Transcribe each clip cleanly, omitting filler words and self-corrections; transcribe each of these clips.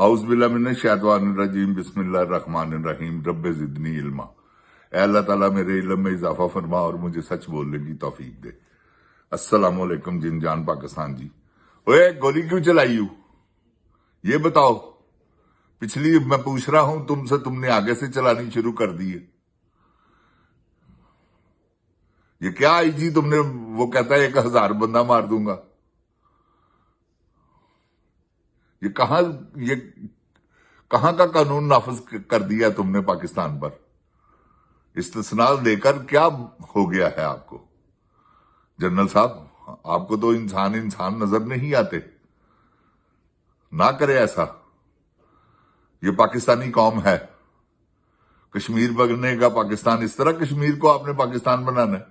اعوذ باللہ من الشیطان الرجیم بسم اللہ الرحمن الرحیم رب زدنی علما۔ اے اللہ تعالیٰ میرے علم میں اضافہ فرما اور مجھے سچ بولنے کی توفیق دے۔ السلام علیکم جن جان پاکستان جی۔ اوے گولی کیوں چلائی ہو یہ بتاؤ؟ پچھلی میں پوچھ رہا ہوں تم سے، تم نے آگے سے چلانی شروع کر دی ہے۔ یہ کیا آئی جی تم نے؟ وہ کہتا ہے 1000 بندہ مار دوں گا۔ یہ کہاں کا قانون نافذ کر دیا تم نے پاکستان پر؟ استثناء لے کر کیا ہو گیا ہے آپ کو؟ جنرل صاحب آپ کو تو انسان نظر نہیں آتے۔ نہ کرے ایسا، یہ پاکستانی قوم ہے، کشمیر بننے کا پاکستان۔ اس طرح کشمیر کو آپ نے پاکستان بنانا ہے؟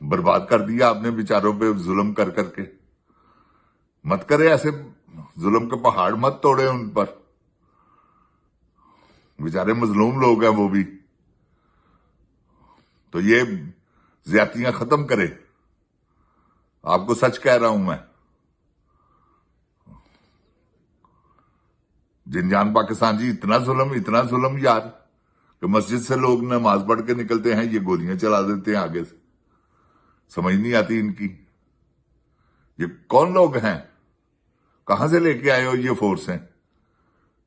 برباد کر دیا آپ نے بیچاروں پہ ظلم کر کر کے۔ مت کرے ایسے، ظلم کے پہاڑ مت توڑے ان پر، بیچارے مظلوم لوگ ہیں وہ بھی۔ تو یہ زیادتیاں ختم کرے، آپ کو سچ کہہ رہا ہوں میں۔ جن جان پاکستان جی، اتنا ظلم یار کہ مسجد سے لوگ نماز پڑھ کے نکلتے ہیں، یہ گولیاں چلا دیتے ہیں آگے سے۔ سمجھ نہیں آتی ان کی۔ یہ کون لوگ ہیں؟ کہاں سے لے کے آئے ہو یہ فورس ہیں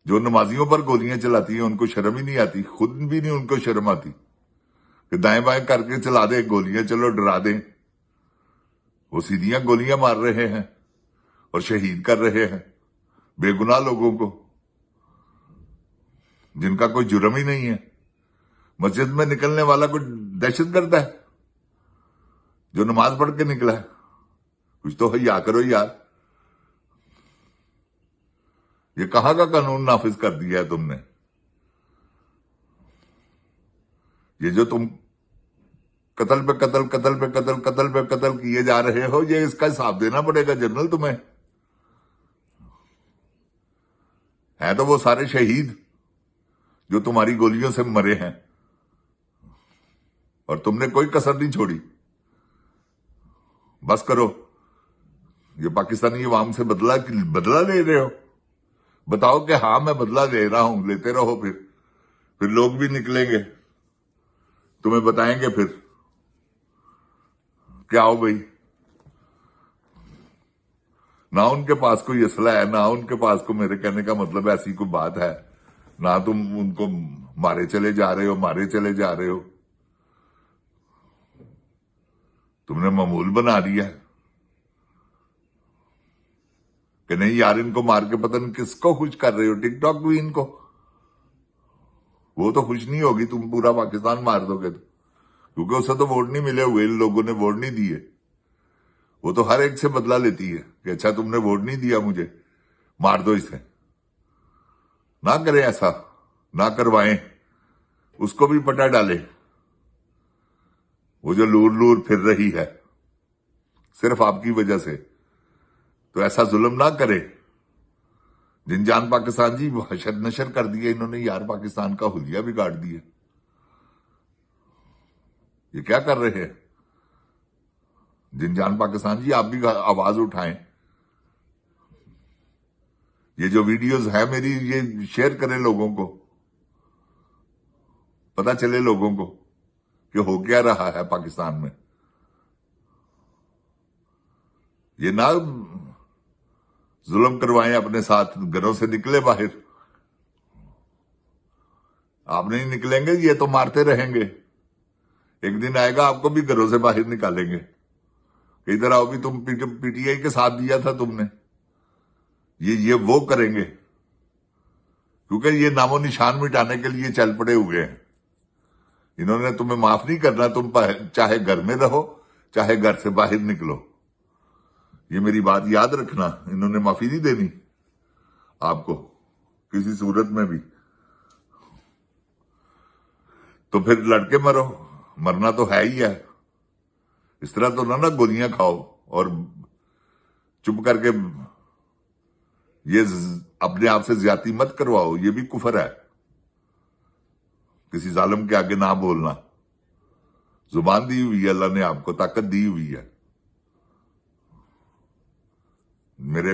جو نمازیوں پر گولیاں چلاتی ہیں؟ ان کو شرم ہی نہیں آتی، خود بھی نہیں ان کو شرم آتی کہ دائیں بائیں کر کے چلا دے گولیاں، چلو ڈرا دیں۔ وہ سیدھیاں گولیاں مار رہے ہیں اور شہید کر رہے ہیں بے گناہ لوگوں کو جن کا کوئی جرم ہی نہیں ہے۔ مسجد میں نکلنے والا کوئی دہشت گرد ہے جو نماز پڑھ کے نکلا ہے؟ کچھ تو حیا کرو یار۔ یہ کہاں کا قانون نافذ کر دیا ہے تم نے؟ یہ جو تم قتل پہ قتل کیے جا رہے ہو، یہ اس کا حساب دینا پڑے گا جنرل تمہیں۔ ہیں تو وہ سارے شہید جو تمہاری گولیوں سے مرے ہیں، اور تم نے کوئی کسر نہیں چھوڑی۔ بس کرو، یہ پاکستانی عوام سے بدلہ لے رہے ہو؟ بتاؤ کہ ہاں میں بدلہ لے رہا ہوں، لیتے رہو، پھر لوگ بھی نکلیں گے، تمہیں بتائیں گے پھر کیا ہو بھائی۔ نہ ان کے پاس کوئی اسلحہ ہے، نہ ان کے پاس کو، میرے کہنے کا مطلب ایسی کوئی بات ہے، نہ تم ان کو مارے چلے جا رہے ہو۔ تم نے معمول بنا دیا ہے کہ نہیں یار ان کو مار کے پتہ نہیں کس کو خوش کر رہے ہو۔ ٹک ٹاک بھی ان کو، وہ تو خوش نہیں ہوگی تم پورا پاکستان مار دو گے تو، کیونکہ اسے تو ووٹ نہیں ملے ہوئے، ان لوگوں نے ووٹ نہیں دیے۔ وہ تو ہر ایک سے بدلہ لیتی ہے کہ اچھا تم نے ووٹ نہیں دیا مجھے، مار دو اسے۔ نہ کرے ایسا، نہ کروائیں، اس کو بھی پٹا ڈالے، وہ جو لور پھر رہی ہے صرف آپ کی وجہ سے۔ تو ایسا ظلم نہ کرے۔ جن جان پاکستان جی، وحشت نشر کر دیا انہوں نے یار، پاکستان کا حلیہ بگاڑ دیا۔ یہ کیا کر رہے ہیں جن جان پاکستان جی؟ آپ بھی آواز اٹھائیں، یہ جو ویڈیوز ہے میری، یہ شیئر کریں لوگوں کو، پتہ چلے لوگوں کو کہ ہو کیا رہا ہے پاکستان میں۔ یہ نہ ظلم کروائیں اپنے ساتھ، گھروں سے نکلے باہر۔ آپ نہیں نکلیں گے، یہ تو مارتے رہیں گے۔ ایک دن آئے گا آپ کو بھی گھروں سے باہر نکالیں گے کہ ادھر آؤ بھی، تم پی ٹی آئی کے ساتھ دیا تھا تم نے۔ یہ وہ کریں گے کیونکہ یہ نام و نشان مٹانے کے لیے چل پڑے ہوئے ہیں۔ انہوں نے تمہیں معاف نہیں کرنا، تم چاہے گھر میں رہو چاہے گھر سے باہر نکلو۔ یہ میری بات یاد رکھنا، انہوں نے معافی نہیں دینی آپ کو کسی صورت میں بھی۔ تو پھر لڑکے مرو، مرنا تو ہے ہی ہے۔ اس طرح تو نہ گولیاں کھاؤ اور چپ کر کے یہ اپنے آپ سے زیادتی مت کرواؤ، یہ بھی کفر ہے۔ کسی ظالم کے آگے نہ بولنا۔ زبان دی ہوئی ہے اللہ نے، آپ کو طاقت دی ہوئی ہے۔ میرے